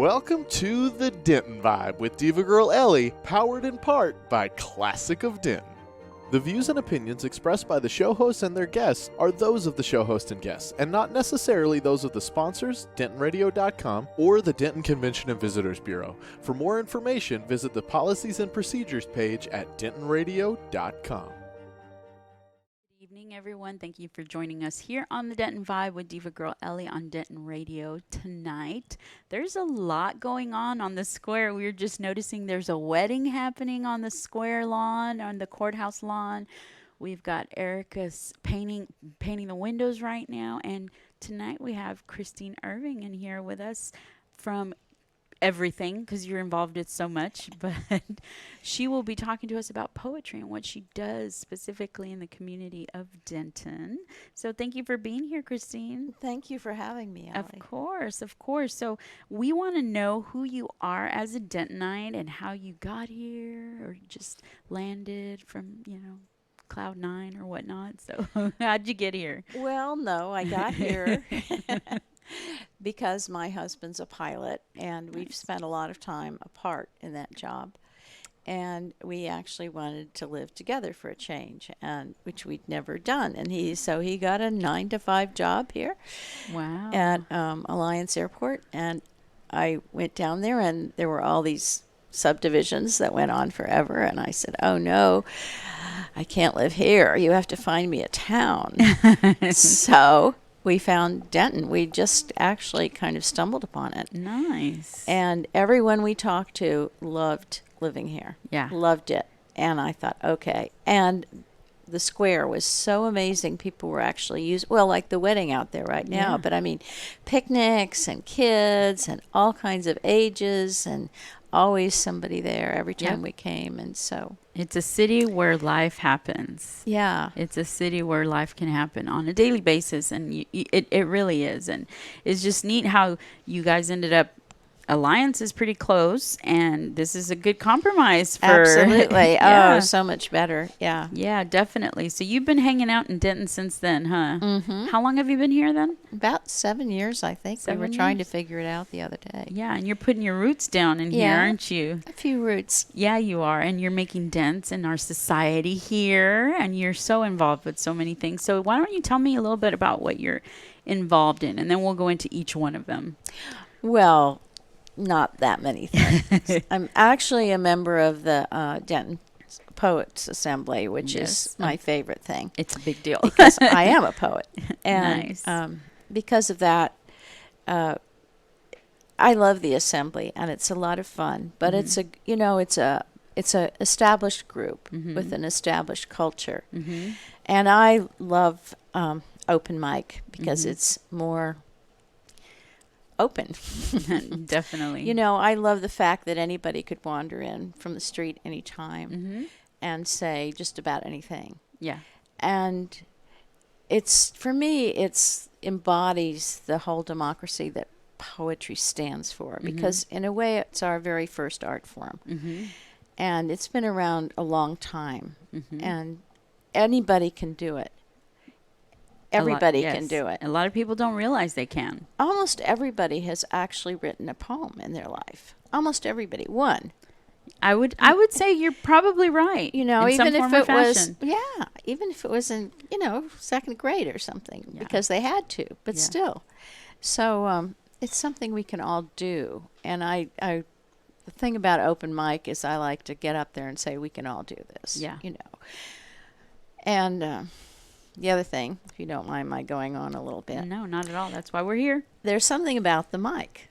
Welcome to the Denton Vibe with Diva Girl Ellie, powered in part by Classic of Denton. The views and opinions expressed by the show hosts and their guests are those of the show host and guests, and not necessarily those of the sponsors, DentonRadio.com, or the Denton Convention and Visitors Bureau. For more information, visit the Policies and Procedures page at DentonRadio.com. Good evening, everyone. Thank you for joining us here on the Denton Vibe with Diva Girl Ellie on Denton Radio tonight. There's a lot going on the square. We were just noticing there's a wedding happening on the square lawn, on the courthouse lawn. We've got Erica's painting the windows right now, and tonight we have Christine Irving in here with us from everything, because you're involved in so much, but she will be talking to us about poetry and what she does specifically in the community of Denton. So thank you for being here, Christine. Thank you for having me, Ellie. Of course. So we want to know who you are as a Dentonite and how you got here, or just landed from, Cloud 9 or whatnot. So how'd you get here? Well, no, I got here because my husband's a pilot, and we've spent a lot of time apart in that job. And we actually wanted to live together for a change, and which we'd never done. And he got a 9-to-5 job here. Wow. At Alliance Airport. And I went down there, and there were all these subdivisions that went on forever. And I said, oh, no, I can't live here. You have to find me a town. So we found Denton. We just actually kind of stumbled upon it. Nice. And everyone we talked to loved living here. Yeah. Loved it. And I thought, okay. And the square was so amazing. People were actually like the wedding out there right now. Yeah. But I mean, picnics and kids and all kinds of ages, and always somebody there every time we came. And so it's a city where life happens. Yeah. It's a city where life can happen on a daily basis, and it really is. And it's just neat how you guys ended up. Alliance is pretty close, and this is a good compromise for absolutely. Yeah. Oh, so much better. Yeah. Yeah, definitely. So you've been hanging out in Denton since then, huh? Mm-hmm. How long have you been here then? About 7 years, I think. We were trying to figure it out the other day. Yeah, and you're putting your roots down in here, aren't you? A few roots. Yeah, you are. And you're making dents in our society here, and you're so involved with so many things. So why don't you tell me a little bit about what you're involved in, and then we'll go into each one of them. Well, not that many things. I'm actually a member of the Denton Poets Assembly, which is my favorite thing. It's a big deal. Because I am a poet. And nice. Because of that, I love the assembly, and it's a lot of fun. But it's a established group with an established culture. Mm-hmm. And I love open mic because it's more open. Definitely. I love the fact that anybody could wander in from the street anytime and say just about anything. Yeah. And for me, it's embodies the whole democracy that poetry stands for, because in a way it's our very first art form. And it's been around a long time, and anybody can do it. Everybody can do it. A lot of people don't realize they can. Almost everybody has actually written a poem in their life. Almost everybody. One. I would say you're probably right. Even if it was, even if it was in, second grade or something, because they had to, but still. So it's something we can all do. And the thing about open mic is I like to get up there and say, we can all do this. Yeah. And the other thing, if you don't mind my going on a little bit. No, not at all. That's why we're here. There's something about the mic.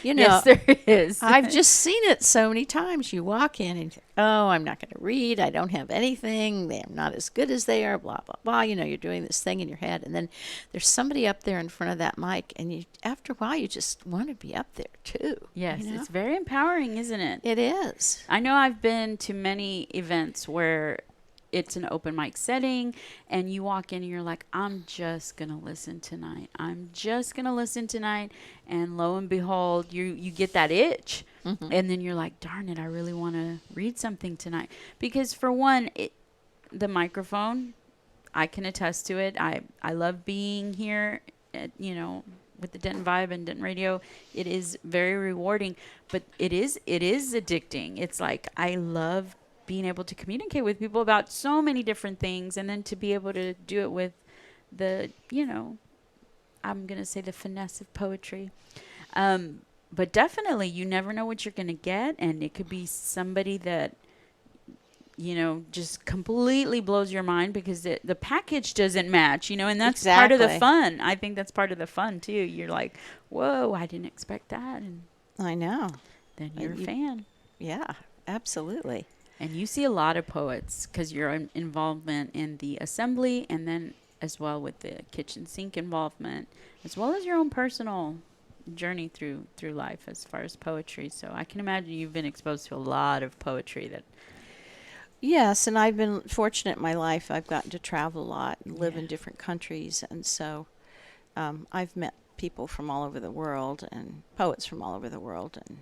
Yes, there is. I've just seen it so many times. You walk in and, I'm not going to read. I don't have anything. They're not as good as they are, blah, blah, blah. You're doing this thing in your head. And then there's somebody up there in front of that mic. And after a while, you just want to be up there, too. Yes, it's very empowering, isn't it? It is. I know I've been to many events where it's an open mic setting, and you walk in and you're like, I'm just going to listen tonight. And lo and behold, you get that itch. And then you're like, darn it, I really want to read something tonight. Because for one, the microphone, I can attest to it. I love being here, with the Denton Vibe and Denton Radio, it is very rewarding, but it is addicting. It's like I love being able to communicate with people about so many different things, and then to be able to do it with the, I'm going to say the finesse of poetry. But definitely, you never know what you're going to get, and it could be somebody that, just completely blows your mind because the package doesn't match, and that's part of the Exactly. fun. I think that's part of the fun, too. You're like, whoa, I didn't expect that, and I know. then you're a you- fan. Yeah, absolutely. And you see a lot of poets because your involvement in the assembly, and then as well with the kitchen sink involvement, as well as your own personal journey through life as far as poetry. So I can imagine you've been exposed to a lot of poetry that. Yes, and I've been fortunate in my life. I've gotten to travel a lot and live Yeah. in different countries, and so I've met people from all over the world and poets from all over the world, and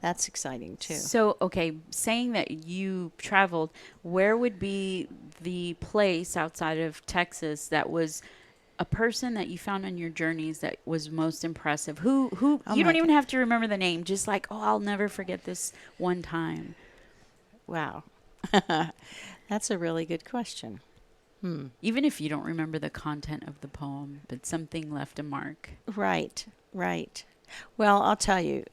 that's exciting too. So, okay, saying that you traveled, where would be the place outside of Texas that was a person that you found on your journeys that was most impressive? Who Oh you my don't even God. have to remember the name, just like, oh, I'll never forget this one time. Wow. That's a really good question. Even if you don't remember the content of the poem, but something left a mark. Right, right. Well, I'll tell you,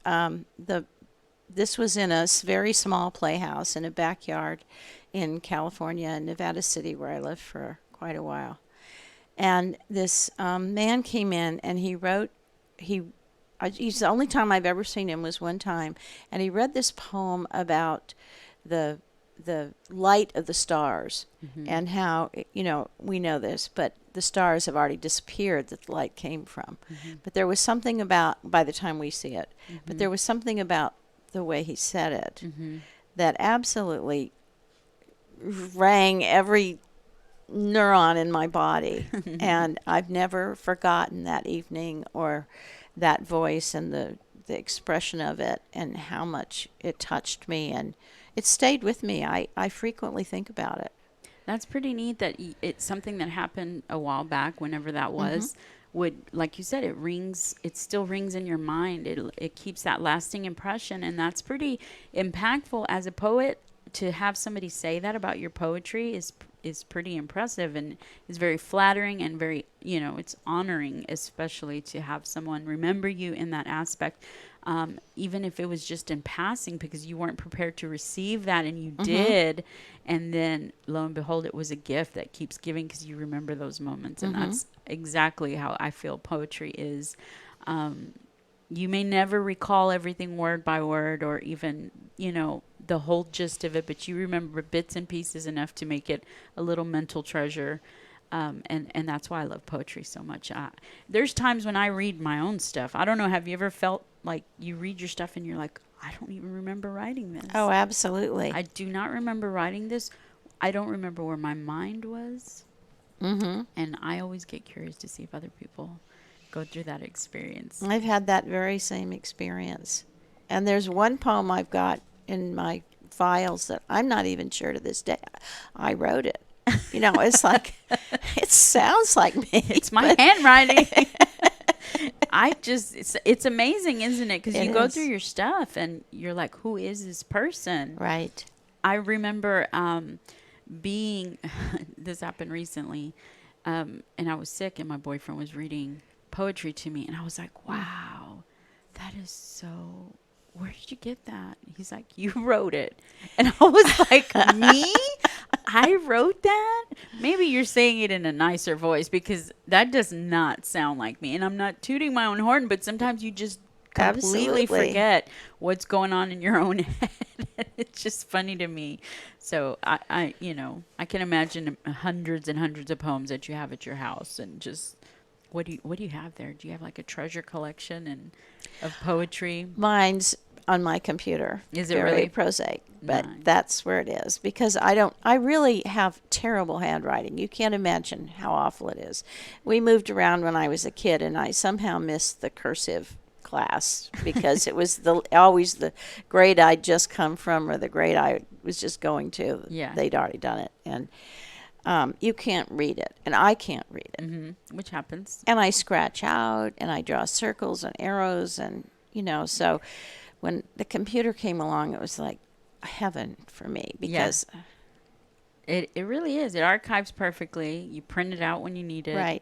this was in a very small playhouse in a backyard in California, in Nevada City, where I lived for quite a while. And this man came in, and he wrote. He's the only time I've ever seen him was one time, and he read this poem about the light of the stars, and how, we know this, but the stars have already disappeared that the light came from. But there was something about, by the time we see it, but there was something about the way he said it that absolutely rang every neuron in my body. And I've never forgotten that evening or that voice and the expression of it and how much it touched me, and it stayed with me. I frequently think about it. That's pretty neat that it's something that happened a while back, whenever that was. Would, like you said, it still rings in your mind. It keeps that lasting impression, and that's pretty impactful as a poet. To have somebody say that about your poetry is pretty impressive, and is very flattering, and very, it's honoring, especially to have someone remember you in that aspect. Even if it was just in passing because you weren't prepared to receive that, and you did, and then lo and behold, it was a gift that keeps giving because you remember those moments. And that's exactly how I feel poetry is. You may never recall everything word by word, or even, the whole gist of it, but you remember bits and pieces enough to make it a little mental treasure. And that's why I love poetry so much. There's times when I read my own stuff. I don't know. Have you ever felt like you read your stuff and you're like, I don't even remember writing this? Oh, absolutely. I do not remember writing this. I don't remember where my mind was. And I always get curious to see if other people go through that experience. I've had that very same experience. And there's one poem I've got in my files that I'm not even sure to this day I wrote it. It's like, it sounds like me. It's my handwriting. It's amazing, isn't it? Because you go through your stuff and you're like, who is this person? Right. I remember this happened recently, and I was sick, and my boyfriend was reading poetry to me, and I was like, wow, that is so, where did you get that? He's like, you wrote it. And I was like, me? I wrote that? Maybe you're saying it in a nicer voice, because that does not sound like me. And I'm not tooting my own horn, but sometimes you just completely Absolutely. forget what's going on in your own head. It's just funny to me. So I can imagine hundreds and hundreds of poems that you have at your house, and just what do you have there? Do you have like a treasure collection of poetry? Mine's on my computer. Is it very really? prosaic, but Nice. that's where it is, because I really have terrible handwriting. You can't imagine how awful it is. We moved around when I was a kid, and I somehow missed the cursive class because it was always the grade I'd just come from, or the grade I was just going to. Yeah. They'd already done it. And you can't read it, and I can't read it. Which happens. And I scratch out, and I draw circles and arrows, and, so when the computer came along, it was like heaven for me because... It really is. It archives perfectly. You print it out when you need it. Right.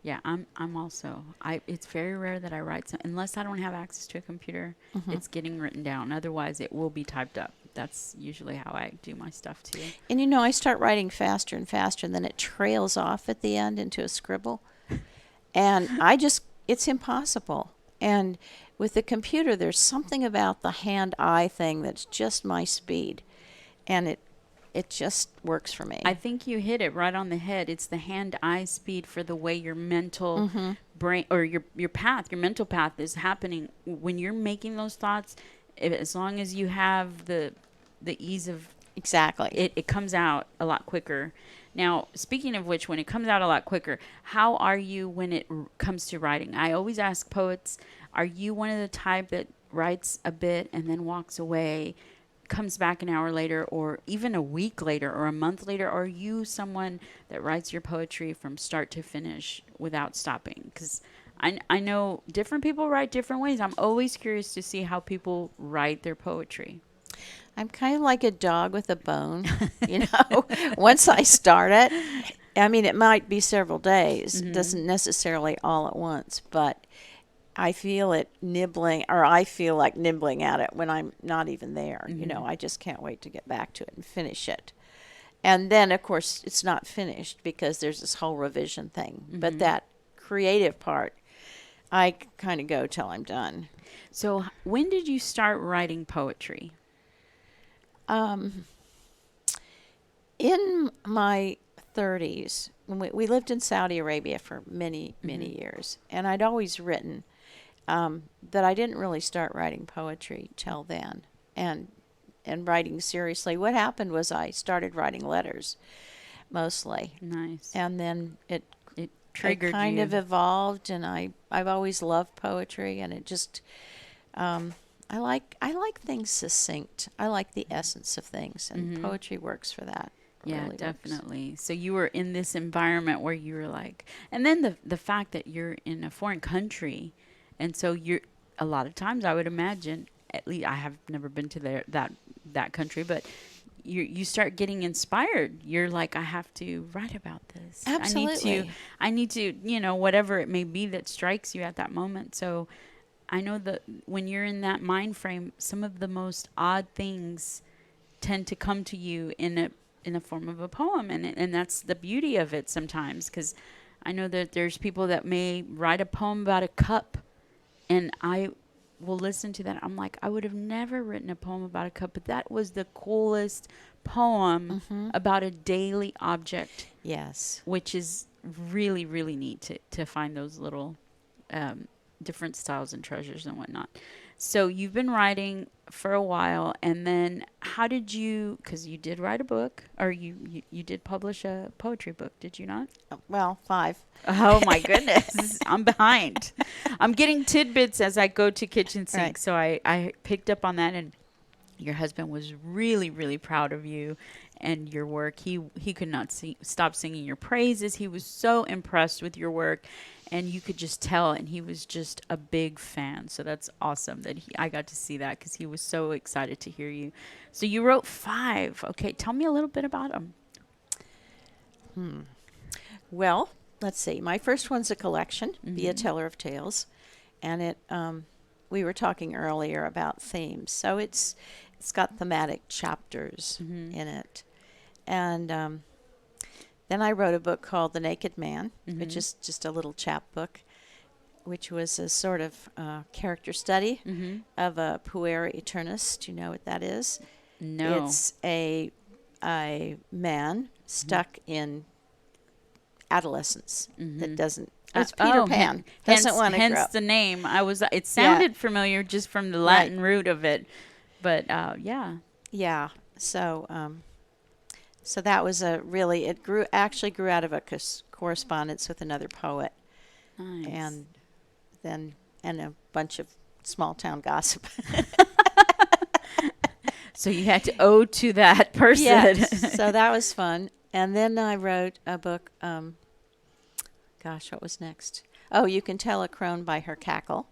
Yeah, I'm also. It's very rare that I write unless I don't have access to a computer. It's getting written down. Otherwise, it will be typed up. That's usually how I do my stuff too. And I start writing faster and faster, and then it trails off at the end into a scribble. And it's impossible. And with the computer, there's something about the hand-eye thing that's just my speed. And it just works for me. I think you hit it right on the head. It's the hand-eye speed for the way your mental brain or your mental path is happening. When you're making those thoughts, as long as you have the ease of... Exactly. It comes out a lot quicker. Now, speaking of which, when it comes out a lot quicker, how are you when it comes to writing? I always ask poets, are you one of the type that writes a bit and then walks away, comes back an hour later or even a week later or a month later? Or are you someone that writes your poetry from start to finish without stopping? Because I know different people write different ways. I'm always curious to see how people write their poetry. I'm kind of like a dog with a bone, Once I start it, it might be several days. It doesn't necessarily all at once, but I feel it nibbling, or I feel like nibbling at it when I'm not even there. I just can't wait to get back to it and finish it. And then, of course, it's not finished because there's this whole revision thing. But that creative part, I kind of go till I'm done. So when did you start writing poetry? In my 30s, when we lived in Saudi Arabia for many, many years, and I'd always written, that I didn't really start writing poetry till then, and writing seriously. What happened was I started writing letters, mostly. Nice. And then it triggered kind you. of evolved, and I've always loved poetry, and it just... I like things succinct. I like the essence of things, and poetry works for that. Yeah, really definitely. So you were in this environment where you were like, and then the fact that you're in a foreign country, and so you're a lot of times I would imagine, at least I have never been to that country, but you start getting inspired. You're like, I have to write about this. Absolutely. I need to, whatever it may be that strikes you at that moment. So I know that when you're in that mind frame, some of the most odd things tend to come to you in a form of a poem, and that's the beauty of it sometimes. Because I know that there's people that may write a poem about a cup, and I will listen to that. I'm like, I would have never written a poem about a cup, but that was the coolest poem about a daily object. Yes. Which is really, really neat to find those little different styles and treasures and whatnot. So you've been writing for a while, and then how did you, because you did write a book, or you did publish a poetry book, did you not? Well, 5. Oh my goodness. I'm behind. I'm getting tidbits as I go to Kitchen Sink. Right. So I picked up on that, and your husband was really, really proud of you and your work. He could not stop singing your praises. He was so impressed with your work, and you could just tell, and he was just a big fan. So that's awesome that I got to see that, because he was so excited to hear you. So you wrote 5. Okay, tell me a little bit about them. Well, let's see. My first one's a collection, Be a Teller of Tales, and it we were talking earlier about themes. So it's got thematic chapters in it. And then I wrote a book called The Naked Man, which is just a little chapbook, which was a sort of character study of a puer aeternus. Do you know what that is? No. It's a man stuck in adolescence that doesn't... It's Peter Pan. Doesn't want to grow. Hence the name. It sounded familiar just from the Latin root of it. But, yeah. Yeah. So... So that was it actually grew out of a correspondence with another poet. Nice. And a bunch of small town gossip. So you had to owe to that person. Yes. So that was fun. And then I wrote a book. Gosh, what was next? Oh, You Can Tell a Crone by Her Cackle.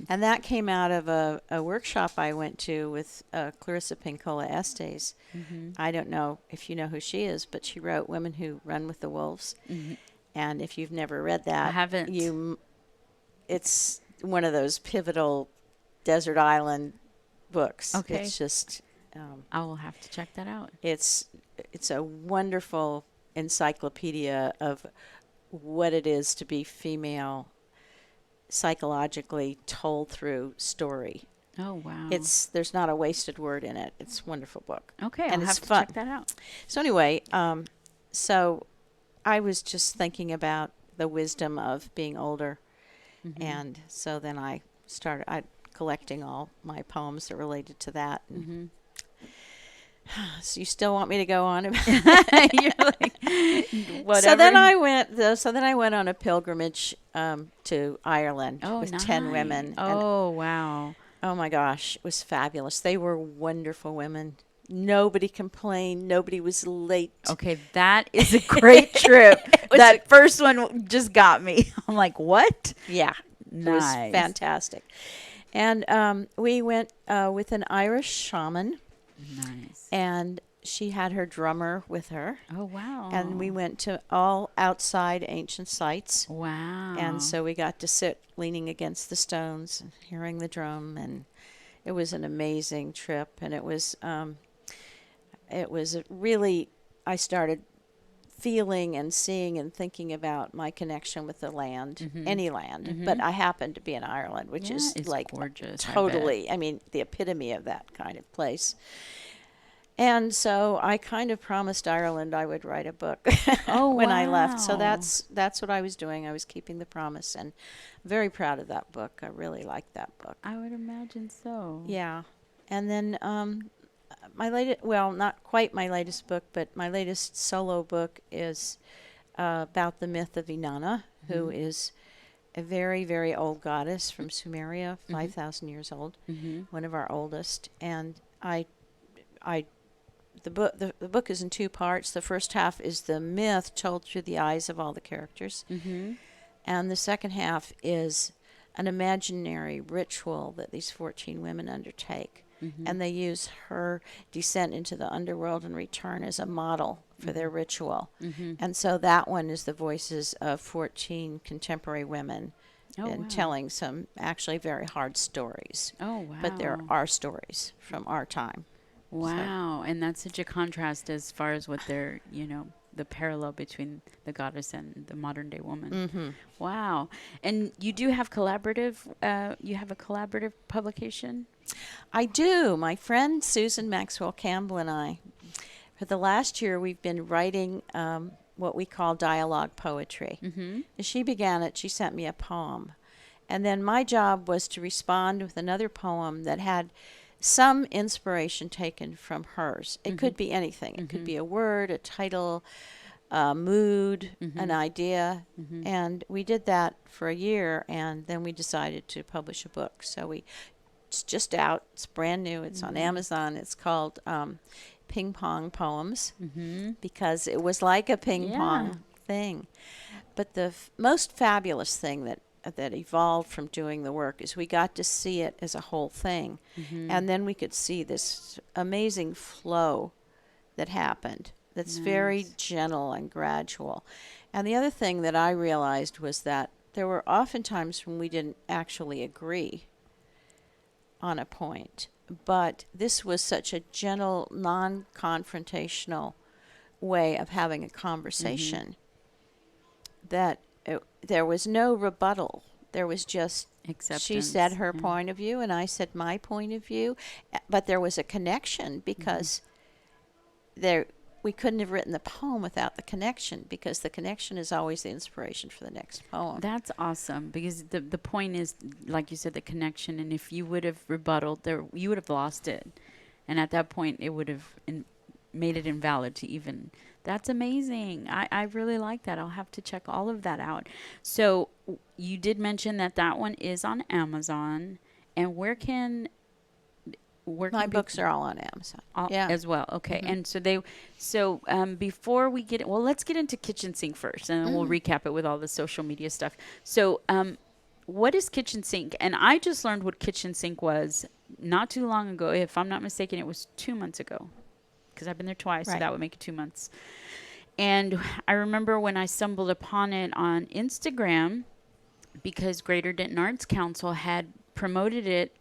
And that came out of a workshop I went to with Clarissa Pinkola Estes. I don't know if you know who she is, but she wrote Women Who Run with the Wolves. And if you've never read that, I haven't. It's one of those pivotal desert island books. Okay. It's just I will have to check that out. it's a wonderful encyclopedia of what it is to be female, psychologically told through story. Oh, wow. There's not a wasted word in it. It's a wonderful book. Okay, and I'll it's have to fun. check that out. So anyway, so I was just thinking about the wisdom of being older, and so then I started collecting all my poems that related to that. And so you still want me to go on about You're like, whatever. So then I went on a pilgrimage to Ireland with 10 women. Oh, wow. Oh my gosh, it was fabulous. They were wonderful women. Nobody complained. Nobody was late. Okay, that is a great trip. That first one just got me. I'm like, what? Yeah, Nice. it was fantastic. And we went with an Irish shaman. Nice. And she had her drummer with her. Oh, wow. And we went to all outside ancient sites. Wow. And so we got to sit leaning against the stones and hearing the drum. And it was an amazing trip. And it was really, I started feeling and seeing and thinking about my connection with the land, any land. But I happened to be in Ireland, which is like gorgeous. Totally, I mean, the epitome of that kind of place. And so I kind of promised Ireland I would write a book when I left. So that's what I was doing. I was keeping the promise, and very proud of that book. I really liked that book. I would imagine so. Yeah. And then my latest, well, not quite my latest book, but my latest solo book is about the myth of Inanna, who is a very, very old goddess from Sumeria, 5,000 years old, one of our oldest. And the book is in two parts. The first half is the myth told through the eyes of all the characters, and the second half is an imaginary ritual that these 14 women undertake. And they use her descent into the underworld and return as a model for their ritual. And so that one is the voices of 14 contemporary women telling some actually very hard stories. Oh, wow. But there are stories from our time. Wow. And that's such a contrast as far as what they're, the parallel between the goddess and the modern day woman. Wow. And you do have you have a collaborative publication? I do. My friend Susan Maxwell Campbell and I, for the last year, we've been writing what we call dialogue poetry. As she began it, she sent me a poem. And then my job was to respond with another poem that had some inspiration taken from hers. It could be anything. It could be a word, a title, a mood, an idea. And we did that for a year, and then we decided to publish a book. So it's just out. It's brand new. It's on Amazon. It's called Ping Pong Poems because it was like a ping pong thing. But the most fabulous thing that evolved from doing the work is we got to see it as a whole thing. And then we could see this amazing flow that happened that's very gentle and gradual. And the other thing that I realized was that there were often times when we didn't actually agree on a point. But this was such a gentle, non-confrontational way of having a conversation that there was no rebuttal. There was just acceptance. She said her point of view, and I said my point of view. But there was a connection because we couldn't have written the poem without the connection, because the connection is always the inspiration for the next poem. That's awesome, because the point is, like you said, the connection. And if you would have rebutted, you would have lost it. And at that point, it would have made it invalid to even... That's amazing. I really like that. I'll have to check all of that out. So you did mention that one is on Amazon. And where can where My can books are all on Amazon. Yeah. as well. Okay. And so before we get, well, let's get into Kitchen Sink first, and then we'll recap it with all the social media stuff. So, what is Kitchen Sink? And I just learned what Kitchen Sink was not too long ago. If I'm not mistaken, it was 2 months ago, because I've been there twice, so Right. that would make it 2 months. And I remember when I stumbled upon it on Instagram, because Greater Denton Arts Council had promoted it.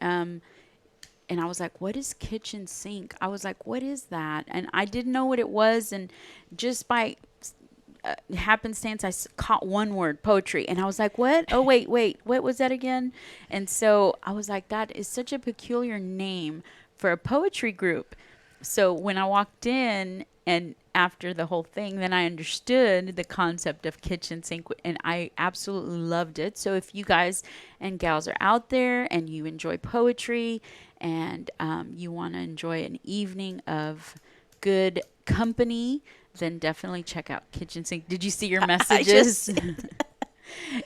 And I was like, what is Kitchen Sink? I was like, what is that? And I didn't know what it was. And just by happenstance, I caught one word, poetry. And I was like, what? Oh, wait, what was that again? And so I was like, that is such a peculiar name for a poetry group. So when I walked in, and after the whole thing, then I understood the concept of Kitchen Sink, and I absolutely loved it. So if you guys and gals are out there and you enjoy poetry, and you want to enjoy an evening of good company, then definitely check out Kitchen Sink. Did you see your messages?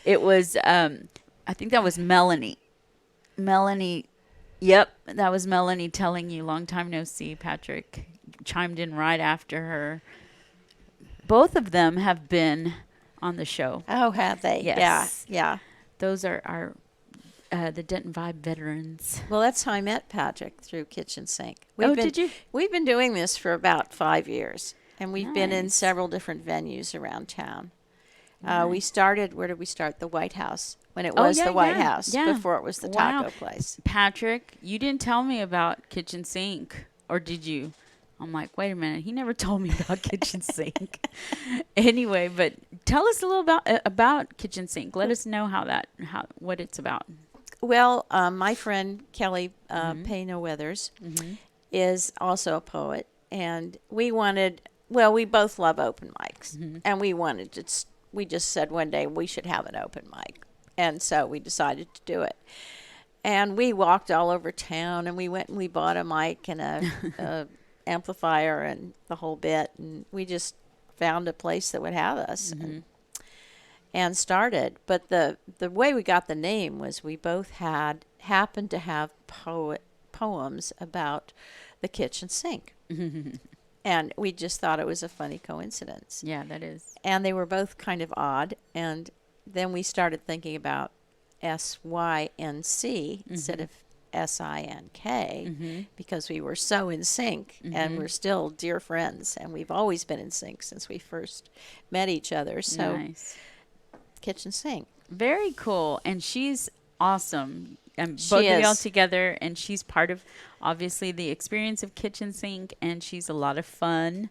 It was, I think that was Melanie. Yep, that was Melanie telling you, long time no see. Patrick chimed in right after her. Both of them have been on the show. Oh, have they? Yes. Yeah. Those are our the Denton Vibe veterans. Well, that's how I met Patrick, through Kitchen Sink. Did you? We've been doing this for about 5 years, and we've been in Nice. several different venues around town. We Nice. started, where did we start? The White House, when it Oh, was yeah, the White yeah, House, yeah. before it was the Wow. taco place. Patrick, you didn't tell me about Kitchen Sink, or did you? I'm like, wait a minute, he never told me about Kitchen Sink. Anyway, but tell us a little about Kitchen Sink. Let us know what it's about. Well, my friend Kelly Payno Weathers is also a poet, and we both love open mics, and we just said one day we should have an open mic, and so we decided to do it. And we walked all over town, and we went and we bought a mic and a amplifier and the whole bit, and we just found a place that would have us. And started. But the way we got the name was we both happened to have poems about the kitchen sink. And we just thought it was a funny coincidence. Yeah, that is. And they were both kind of odd. And then we started thinking about SYNC instead of SINK, because we were so in sync, and we're still dear friends, and we've always been in sync since we first met each other. So Nice. Kitchen Sink. Very cool. And she's awesome. And She both of y'all is. together, and she's part of, obviously, the experience of Kitchen Sink, and she's a lot of fun.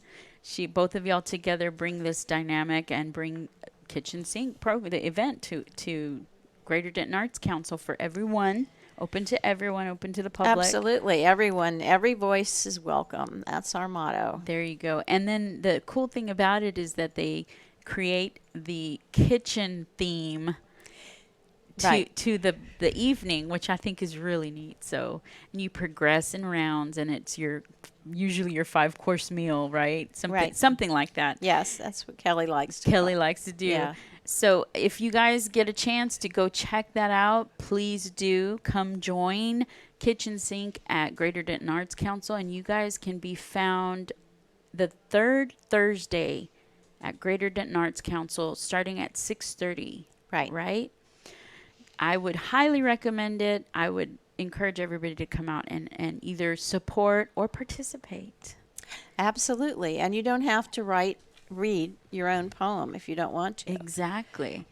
Both of y'all together bring this dynamic and bring Kitchen Sink the event to Greater Denton Arts Council for everyone, open to everyone, open to the public. Absolutely. Everyone, every voice is welcome. That's our motto. There you go. And then the cool thing about it is that they create the kitchen theme to the evening, which I think is really neat. So, and you progress in rounds, and it's usually your 5-course meal, right? Something like that. Yes, that's what Kelly likes to Kelly call. likes to do. Yeah. So if you guys get a chance to go check that out, please do come join Kitchen Sink at Greater Denton Arts Council, and you guys can be found the third Thursday at Greater Denton Arts Council, starting at 6:30. Right? I would highly recommend it. I would encourage everybody to come out and either support or participate. Absolutely. And you don't have to read your own poem if you don't want to. Exactly.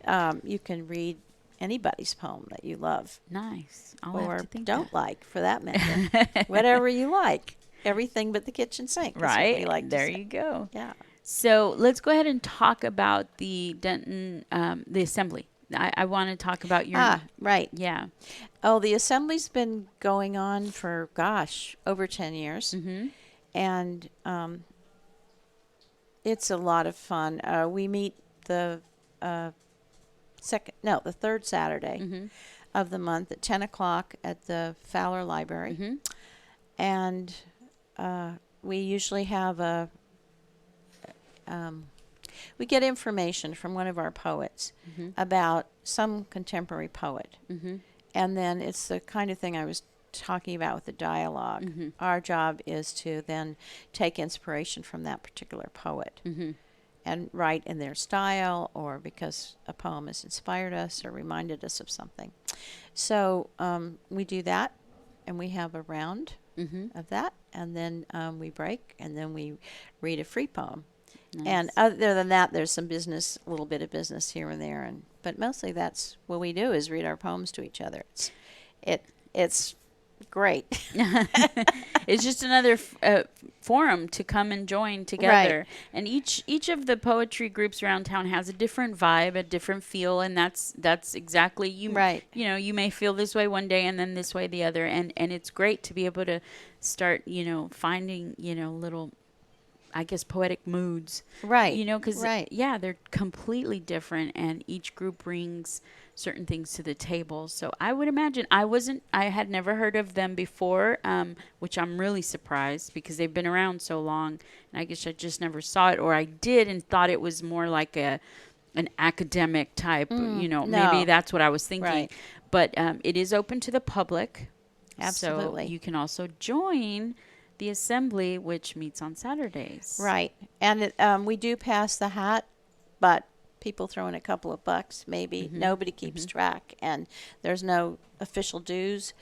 You can read anybody's poem that you love. Nice. I'll or have to think don't that. like, for that matter. Whatever you like. Everything but the kitchen sink. is what we Right. like to There say. you go. Yeah. So let's go ahead and talk about the Denton, the assembly. I want to talk about your. Right. Yeah. Oh, the assembly's been going on for, over 10 years. Mm-hmm. And it's a lot of fun. We meet the third Saturday of the month at 10 o'clock at the Fowler Library. Mm-hmm. And we usually have we get information from one of our poets about some contemporary poet. Mm-hmm. And then it's the kind of thing I was talking about with the dialogue, Mm-hmm. our job is to then take inspiration from that particular poet Mm-hmm. and write in their style, or because a poem has inspired us or reminded us of something. So we do that, and we have a round Mm-hmm. of that, and then we break, and then we read a free poem. Nice. And other than that, there's some business, a little bit of business here and there, but mostly that's what we do, is read our poems to each other. It's great. It's just another forum to come and join together. Right. And each of the poetry groups around town has a different vibe, a different feel, and that's exactly you. Right. You know, you may feel this way one day and then this way the other, and it's great to be able to start, finding, little, I guess, poetic moods. Right. Because right. yeah, they're completely different, and each group brings certain things to the table. So I would imagine I had never heard of them before, which I'm really surprised because they've been around so long, and I guess I just never saw it, or I did and thought it was more like an academic type. No. Maybe that's what I was thinking. Right. But it is open to the public. Absolutely. So you can also join the assembly, which meets on Saturdays. Right. And we do pass the hat, but people throw in a couple of bucks, maybe. Mm-hmm. Nobody keeps track, and there's no official dues.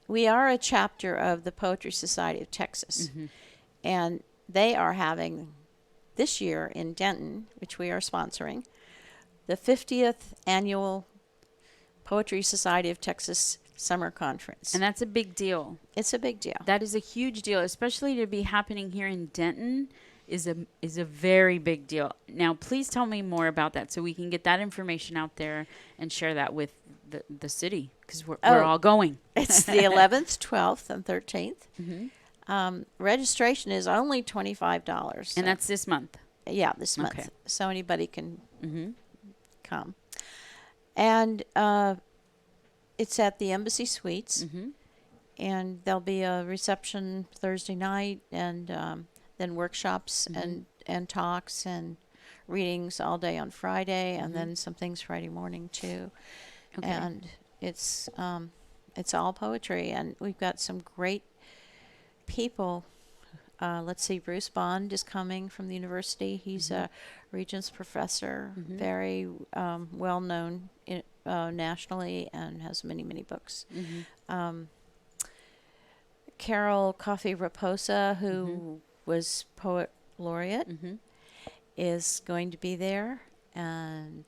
We are a chapter of the Poetry Society of Texas, and they are having this year in Denton, which we are sponsoring, the 50th annual Poetry Society of Texas Summer Conference. And that's a big deal. It's a big deal. That is a huge deal, especially to be happening here in Denton is a very big deal. Now, please tell me more about that so we can get that information out there and share that with the city, because we're all going. It's the 11th, 12th, and 13th. Mm-hmm. Registration is only $25. And that's this month. Yeah, this month. Okay. So anybody can Mm-hmm. come. And it's at the Embassy Suites. Mm-hmm. And there'll be a reception Thursday night, and then workshops and talks and readings all day on Friday, and then some things Friday morning too. Okay. And it's all poetry, and we've got some great people. Let's see, Bruce Bond is coming from the university. He's a Regents professor, very well known nationally, and has many books. Carol Coffey Raposa, who was poet laureate, is going to be there, and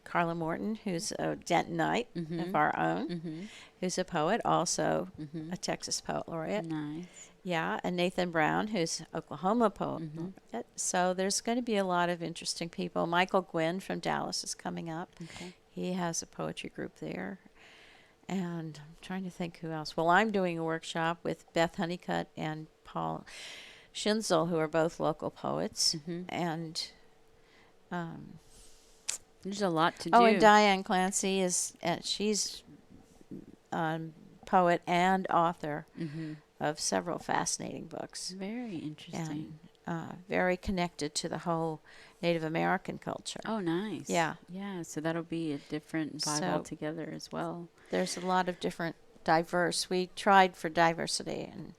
Carla Morton, who's a Dentonite of our own, who's a poet, also a Texas poet laureate. Nice. Yeah, and Nathan Brown, who's Oklahoma poet laureate. So there's going to be a lot of interesting people. Michael Gwynn from Dallas is coming up. Okay. He has a poetry group there. And I'm trying to think who else. Well, I'm doing a workshop with Beth Honeycutt and Paul Schinzel, who are both local poets. And there's a lot to do. oh, and Diane Clancy she's poet and author of several fascinating books, Very interesting. and very connected to the whole Native American culture. Oh, nice. Yeah. Yeah, so that'll be a different vibe So- altogether as well. There's a lot of different we tried for diversity, and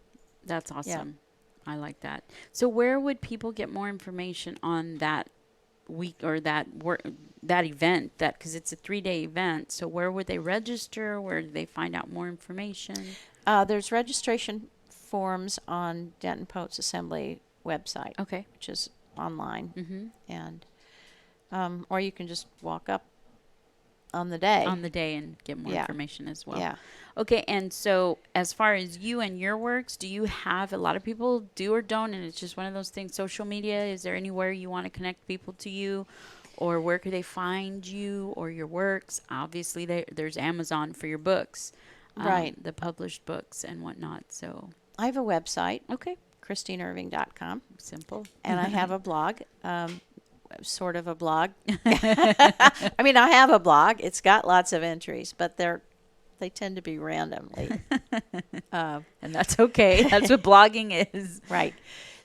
That's awesome. I like that. So where would people get more information on that week or that event? Because it's a 3-day event. So where would they register? Where do they find out more information? there's registration forms on Denton Poets Assembly website, Okay. which is online, Mm-hmm. and or you can just walk up on the day. On the day and get more Yeah. information as well. Yeah. Okay, and so as far as you and your works, do you have a lot of people do or don't, and it's just one of those things? Social media, is there anywhere you want to connect people to you, or where could they find you or your works? Obviously, there's Amazon for your books, Right. The published books and whatnot. So I have a website, okay, ChristineIrving.com, simple. and I have a blog, sort of a blog. I mean, I have a blog. It's got lots of entries, but they tend to be randomly. And that's okay. That's what blogging is. Right.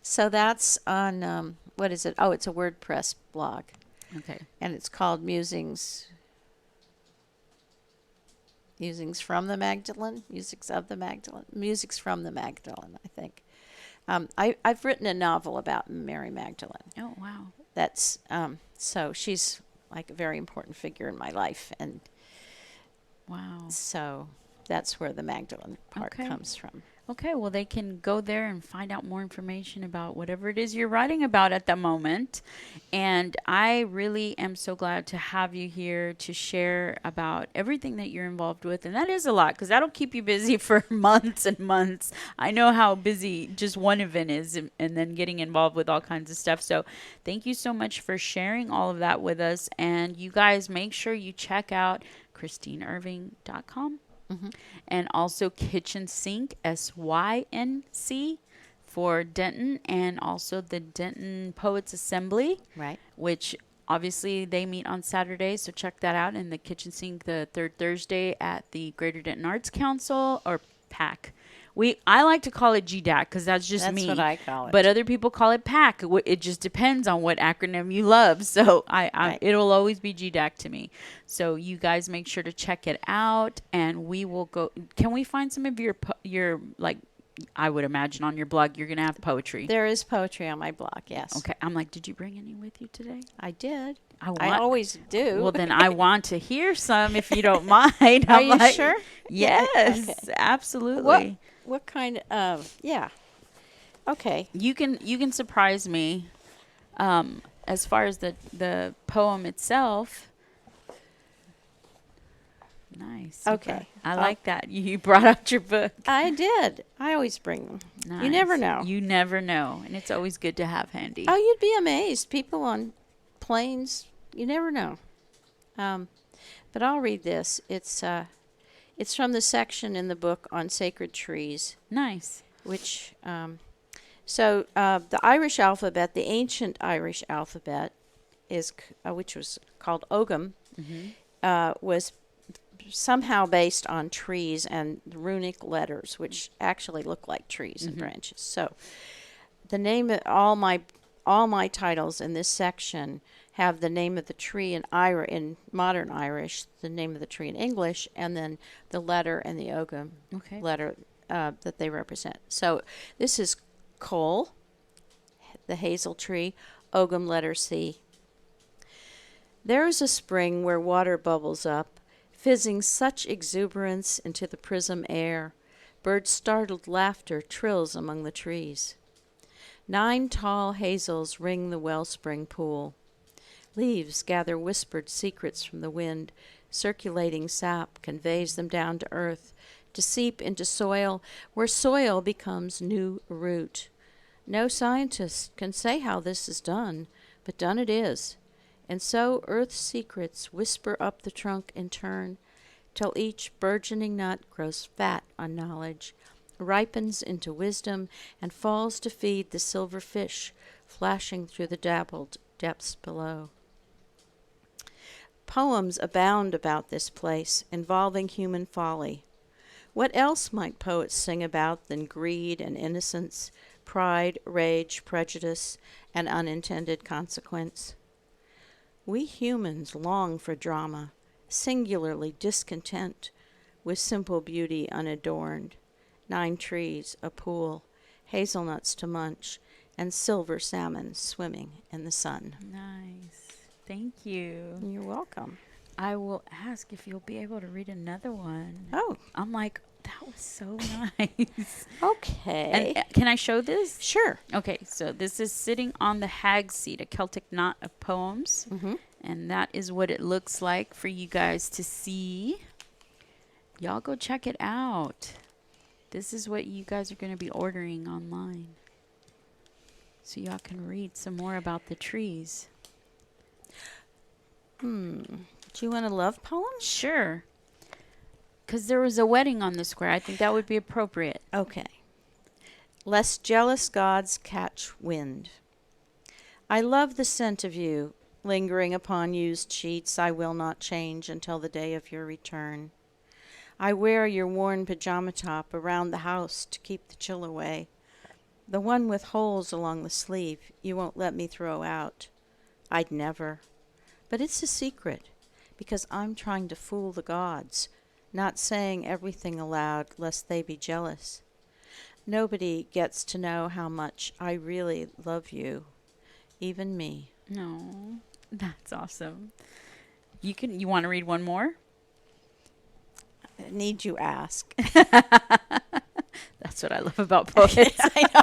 So that's on, what is it? Oh, it's a WordPress blog, Okay. and it's called Musings. Musings from the Magdalene, Musics of the Magdalene, Musics from the Magdalene, I think. I've written a novel about Mary Magdalene. Oh, wow. That's so she's like a very important figure in my life, and Wow. so that's where the Magdalene part Okay. comes from. Okay, well, they can go there and find out more information about whatever it is you're writing about at the moment. And I really am so glad to have you here to share about everything that you're involved with. And that is a lot because that'll keep you busy for months and months. I know how busy just one event is and then getting involved with all kinds of stuff. So thank you so much for sharing all of that with us. And you guys make sure you check out ChristineIrving.com. And also Kitchen Sink, SYNC, for Denton, and also the Denton Poets Assembly, Right. which obviously they meet on Saturdays, so check that out. And the Kitchen Sink the third Thursday at the Greater Denton Arts Council, or PAC. I like to call it GDAC because that's just That's me. what I call it. But other people call it PAC. It just depends on what acronym you love. So Right. it'll always be GDAC to me. So you guys make sure to check it out, and we will go. Can we find some of your like? I would imagine on your blog you're gonna have poetry. There is poetry on my blog, yes. Okay. I'm like, did you bring any with you today? I did. I I always do. Well, then I want to hear some if you don't mind. Are I'm you like, sure? Yes, Okay. absolutely. What kind of, yeah. Okay. You can surprise me. As far as the poem itself. Nice. Okay. I like that. You brought out your book. I did. I always bring them. Nice. You never know. You never know. And it's always good to have handy. Oh, you'd be amazed. People on planes, you never know. But I'll read this. It's from the section in the book on sacred trees, Nice. which, the Irish alphabet, the ancient Irish alphabet, which was called Ogham, was somehow based on trees and runic letters, which actually look like trees and branches. So, the name of all my titles in this section have the name of the tree in modern Irish, the name of the tree in English, and then the letter and the Ogham letter that they represent. So this is Cole, the hazel tree, Ogham letter C. There is a spring where water bubbles up, fizzing such exuberance into the prism air, birds' startled laughter trills among the trees. 9 tall hazels ring the wellspring pool. Leaves gather whispered secrets from the wind. Circulating sap conveys them down to earth, to seep into soil, where soil becomes new root. No scientist can say how this is done, but done it is. And so earth's secrets whisper up the trunk in turn, till each burgeoning nut grows fat on knowledge, ripens into wisdom, and falls to feed the silver fish flashing through the dabbled depths below. Poems abound about this place, involving human folly. What else might poets sing about than greed and innocence, pride, rage, prejudice, and unintended consequence? We humans long for drama, singularly discontent with simple beauty unadorned. 9 trees, a pool, hazelnuts to munch, and silver salmon swimming in the sun. Nice. Thank you. You're welcome. I will ask if you'll be able to read another one. Oh, I'm like, that was so nice. okay. And can I show this? Sure. Okay, so this is Sitting on the Hag's Seat, a Celtic knot of poems. And that is what it looks like for you guys to see. Y'all go check it out. This is what you guys are going to be ordering online. So y'all can read some more about the trees. Do you want a love poem? Sure. Because there was a wedding on the square. I think that would be appropriate. Okay. Lest jealous gods catch wind. I love the scent of you, lingering upon used sheets I will not change until the day of your return. I wear your worn pajama top around the house to keep the chill away. The one with holes along the sleeve you won't let me throw out. I'd never. But it's a secret, because I'm trying to fool the gods, not saying everything aloud lest they be jealous. Nobody gets to know how much I really love you, even me. No, that's awesome. You want to read one more? Need you ask? That's what I love about poets. I know.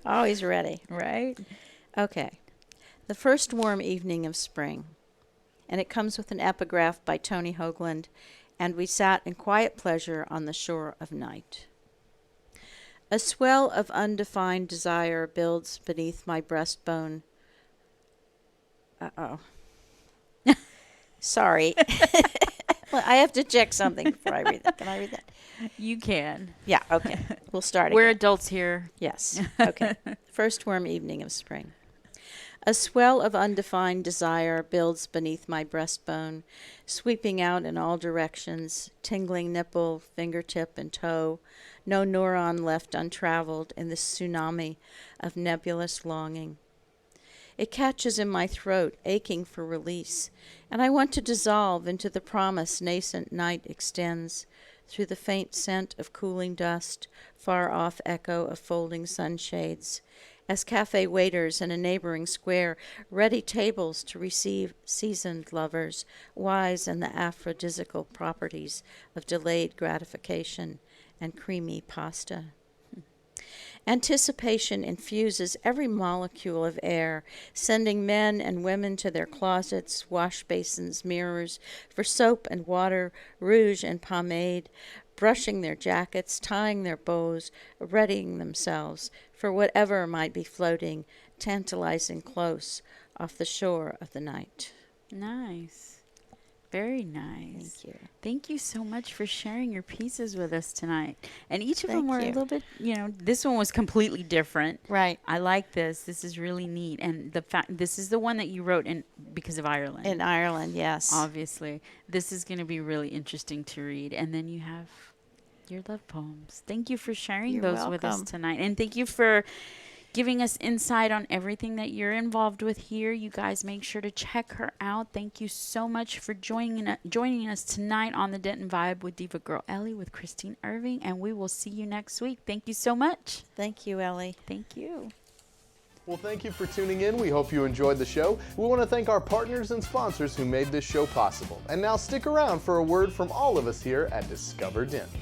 Always ready. Right? Okay. The first warm evening of spring. And it comes with an epigraph by Tony Hoagland. And we sat in quiet pleasure on the shore of night. A swell of undefined desire builds beneath my breastbone. Uh-oh. Sorry. Well, I have to check something before I read that. Can I read that? You can. Yeah, okay. We'll start We're again. adults here. Yes. Okay. First warm evening of spring. A swell of undefined desire builds beneath my breastbone, sweeping out in all directions, tingling nipple, fingertip, and toe, no neuron left untraveled in this tsunami of nebulous longing. It catches in my throat, aching for release, and I want to dissolve into the promise nascent night extends, through the faint scent of cooling dust, far-off echo of folding sunshades, as cafe waiters in a neighboring square ready tables to receive seasoned lovers, wise in the aphrodisiacal properties of delayed gratification and creamy pasta. Anticipation infuses every molecule of air, sending men and women to their closets, wash basins, mirrors, for soap and water, rouge and pomade, brushing their jackets, tying their bows, readying themselves for whatever might be floating, tantalizing close off the shore of the night. Nice. Very nice. Thank you. Thank you so much for sharing your pieces with us tonight. And each of them Thank were a you. little bit, this one was completely different. Right. I like this. This is really neat. And the fact this is the one that you wrote because of Ireland. In Ireland, yes. Obviously. This is going to be really interesting to read. And then you have your love poems. Thank you for sharing You're those with us welcome. tonight. And thank you for giving us insight on everything that you're involved with here. You guys make sure to check her out. Thank you so much for joining us tonight on the Denton Vibe with Diva Girl Ellie with Christine Irving. And we will see you next week. Thank you so much. Thank you, Ellie. Thank you. Well, thank you for tuning in. We hope you enjoyed the show. We want to thank our partners and sponsors who made this show possible. And now stick around for a word from all of us here at Discover Denton.